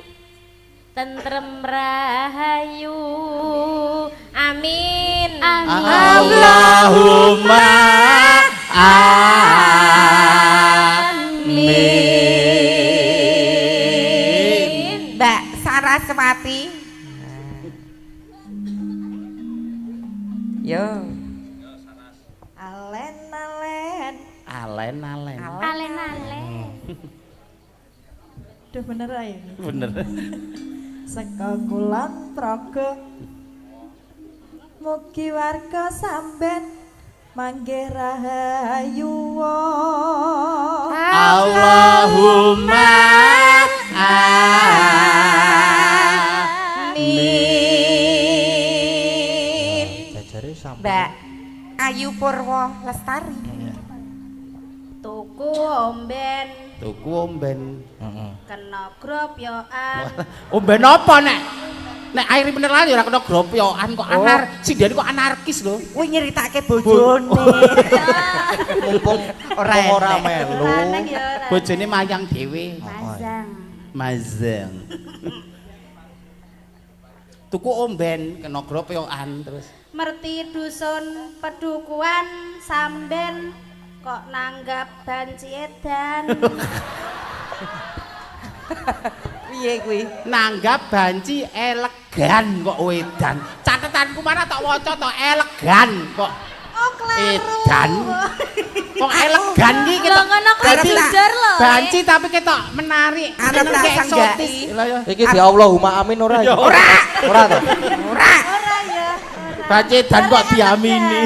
tentrem rahayu. Amin. Amin. Allahumma amin. Mbak Saraswati. Yo. Alen-alen. alen-alen. Alen-alen. Duh bener ae. Bener. Seka kulon praga mugi warga samben manggih rahayu. Allahumma amin. Jajare sampe. Mbak Ayu Purwo Lestari. Tuku omben Tuku omben. Heeh. kena gropyokan. Omben apa nek? Nek air mineral ya ora kena gropyokan kok sindene kok anarkis lho. Kuwi nyeritake bojone. Mumpung ora melu. Lanang ya ora. Bojone mayang dhewe. Mazang. Mazang. Tuku omben kena gropyokan terus. Merti dusun pedukuan samben kok nanggap banci edan. Piye kuwi? Nanggap banci elegan kok wedan. Catetanku mana tak waca to elegan kok. Oh kleru. Edan. Kok elegan iki Lho ketok. ngono kuwi Dadi jujur lho. banci tapi ketok menarik. Arep Seneng tak kayak sanggaki. eksotis. Lha ya. Iki di Allahumma amin ora ya? Ora. Ora to. Ora. Ora ya. Banci dan kok diamini.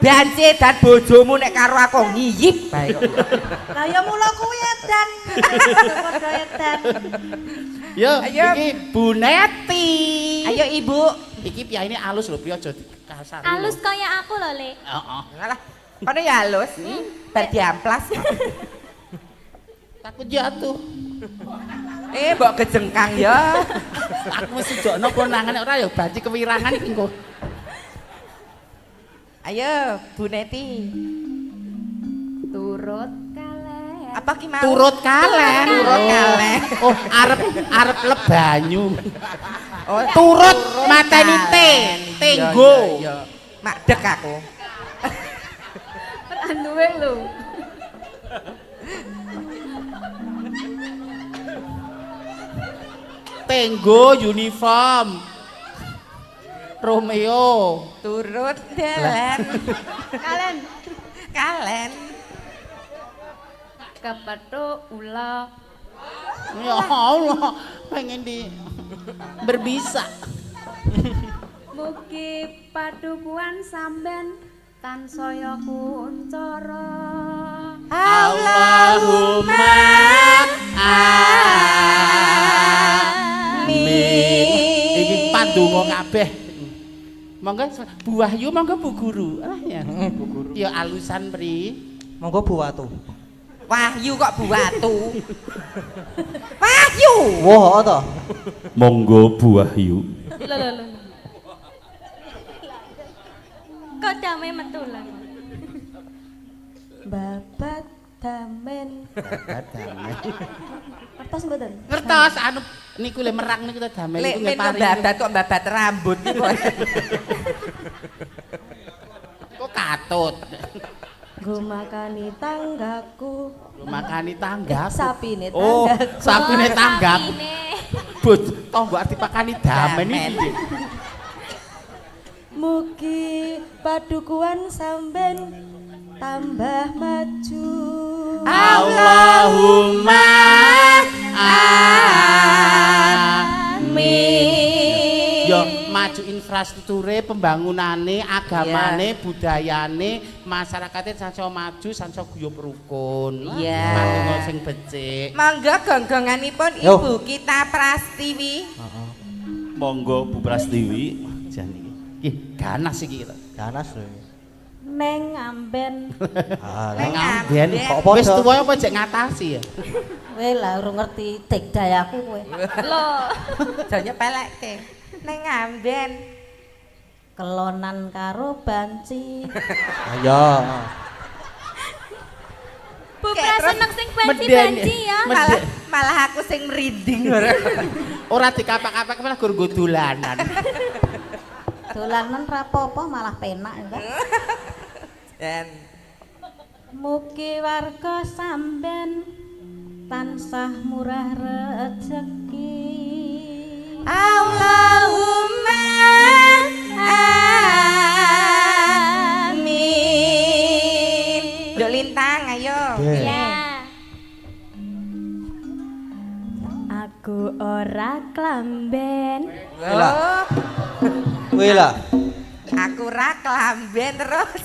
Banci dan bojomu nek karo aku ngiyip bae kok. Lah ya mula kuwi edan. Padha edan. Yo, Ayo. iki Bu Neti. Ayo Ibu. Iki piyaine alus lho, piye aja kasar. Alus kaya aku lho, Lek. Heeh. Alah, kono ya halus. Bar diamplas. Takut jatuh. Mbok kejengkang ya. Aku mesti jokno konangan nek ora ya banci kewirangan iki engko. Ayo Bu Neti. Turut kaleh. Apa ki mau? Turut kalen. Turut kalen. Oh, arep lebanyu. Oh, Turut mateni te, tenggo. Iya. Madeg aku. Anuwe lho. Tenggo uniform. Romeo. Turut dalan. Kalen Kalen. kepethuk ula. Ya Allah, pengen berbisa. Mugi padukuan samben tansaya kuncara. Allahumma amin. Iki pandonga kabeh. Monggo Bu Wahyu, monggo Bu Guru. Ah ya. Bu Guru. Ya alusan pri. Monggo Bu Watu. Wahyu kok Bu Watu. Wahyu. Wah to. Monggo Bu Wahyu. Lho. Kok dame metu lah. Babat damen. Kertas mboten? Kertas anu niku le merang niku ta damel Lek niku men ngepari. babat kok babat rambut iki kok. Kok katut. Nggo makani tanggaku. Makani tangga. Sapine Oh, tanggaku. sapine tanggaku. Sapine. Bot, tonggo arti pakani damen Damen. iki. Mugi padukuan samben tambah maju. Allahumma amin. Yo maju infrastrukture, pembangunane, agamane, budayane, masyarakate sanso maju, sanso guyub rukun. Iya. Manungsa sing becik. Monggo gonggonganipun Yo. Ibu kita Prastiwi. Monggo Bu Prastiwi jan iki. Ih, ganas iki kita. Ganas lho. Neng amben. Neng Ngamben. amben. Kok padha? Wis tuwa apa jek ngatasi ya? Kowe lah urung ngerti dikdayaku kowe. Loh. Jane pelekke. Neng amben. Kelonan karo banci. Ayo. Bu Kayak Pras terus seneng sing meden. banci ya. Malah aku sing merinding. Ora dikapak-kapak malah gur nggo dolanan. Dolanan rapopo malah penak ya. Dan Mugi warga samben tansah murah rejeki. Allahumma amin. Duk Lintang ayo. Ya. Aku ora klamben. Oh, Kuwi lah. aku ra klamben terus.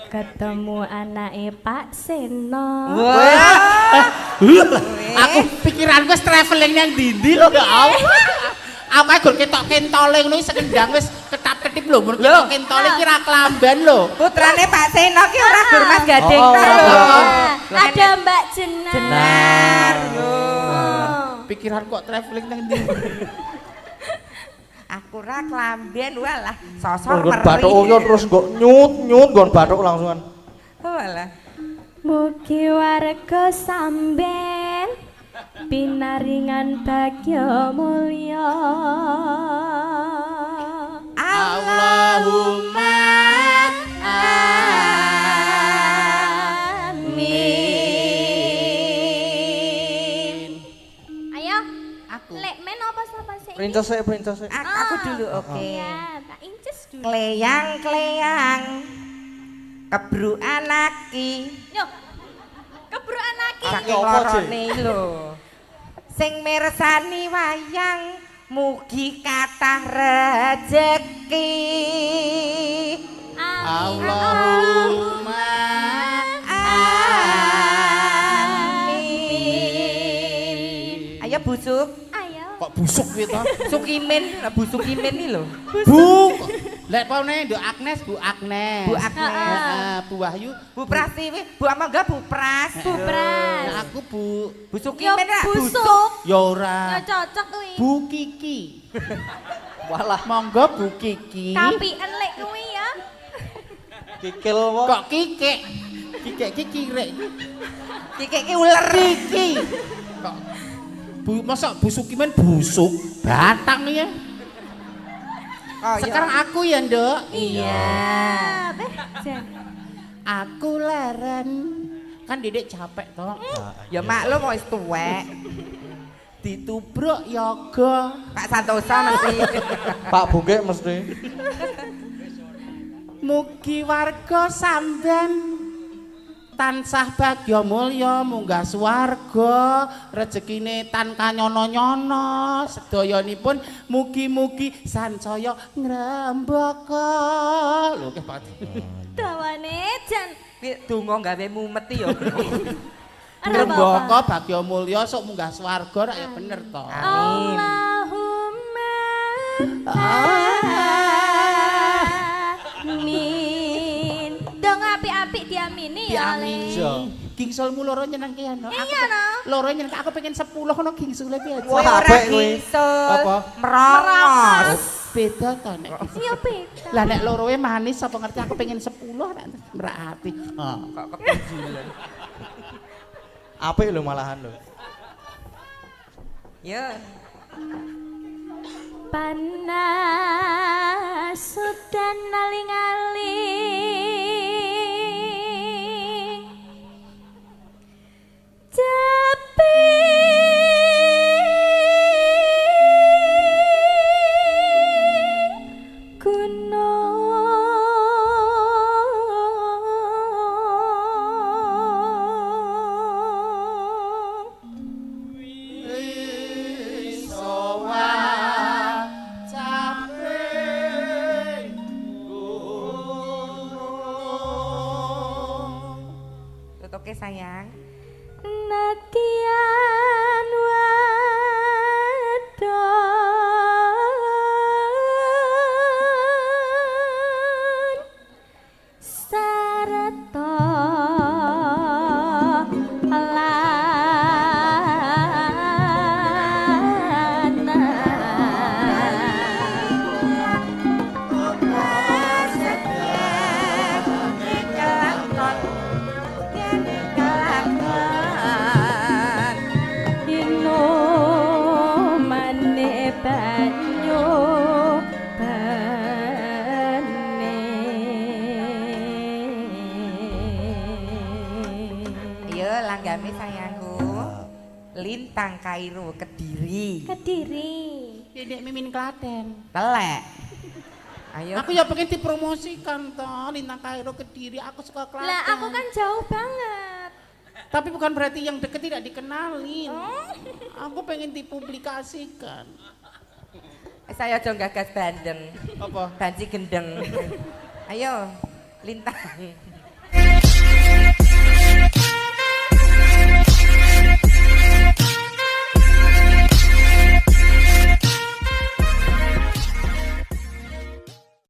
Ketemu anake Pak Seno. Wah. Aku pikiran wis traveling nang ndi lho ya Allah. Aku gur ketok kentole ngono sekendang wis ketap-ketip lho mun ketok kentole ki ra klamben lho. Putrane Pak Seno ki ora gur Mas Gading Oh, ta ora. lho. Ada Mbak Jenar. Benar. Oh. Pikiran kok traveling nang ndi. Aku ra klamben walah sosor Nggon meri. bathuk yo terus kok nyut nggon bathuk langsungan. Walah. Mugi warga samben pinaringan bagya mulya. Allahumma amin. Ayo, Aku. lek men apa sapa sih? Princess princess. Aku dulu oke. Iya, tak inces dulu. Kleyang-kleyang kebru anaki Yo. Keburu anake. saking apa, Ci? lorone lho. Sing mirsani wayang mugi kathah rejeki. Allahumma Amin. Ayo busuk. Ayo. kok busuk kuwi to. Sukimin, lah busuk Imin iki lho. Bu. Lek pone Nduk Agnes, Bu Agnes. Bu Agnes. Heeh, Bu Wahyu. Bu Prastiwi, Bu Amangga Bu Pras. Bu Pras. Nah, aku Bu Bu Yo Sukimin lah busuk. ya ora. Yo cocok kuwi. Bu Kiki. Walah, monggo Bu Kiki. Kapian lek kuwi ya. Kikil apa? Kok kikek? Kikek ki kirek. Kiki ular. Kiki. Kok Bu masa Bu Sukiman busuk batang ya. Oh, iya. Sekarang aku ya, Nduk. Iya. Beh, Jan. Aku leren. Kan Dedek capek toh. Ya maklum wis tuwek. Ditubruk yoga. Pak Santosa mesti. Pak Bungkek mesti. Mugi warga sampean tansah bagya mulya munggah swarga rezekine tan kanyono-nyono sedayanipun mugi-mugi sansaya ngrembaka lho nggih Pak Dawane Jan. Donga gawe mumet ya. ngrembaka bagya mulya sok munggah swarga rak ya bener to Allahumma amin. Dong apik-apik diamini ya Le. gingsulmu loro nyenengke ya no Iya no. loro nyenengke aku pengen 10 ngono gingsule piye Kowe Wah, ora apik kuwi. gisul. Apa? Merongos. beda to nek Iya beda. lah nek loroe manis apa ngerti aku pengen 10 nek merak ati Kok kepijulan. Apik lho malahan lho. Ya. Panas sudan aling-aling Jepi gunung Oke sayang. Natian wadon sarata Langgame sayangku. Lintang Kairo Kediri. Kediri. Dedek Mimin Klaten. Telek. Ayo. Aku ya pengen dipromosikan toh Lintang Kairo Kediri. Aku suka Klaten. Lah aku kan jauh banget. Tapi bukan berarti yang deket tidak dikenalin. Aku pengen dipublikasikan. Saya aja gagas bandeng. Apa? Banci gendeng. Ayo, Lintang.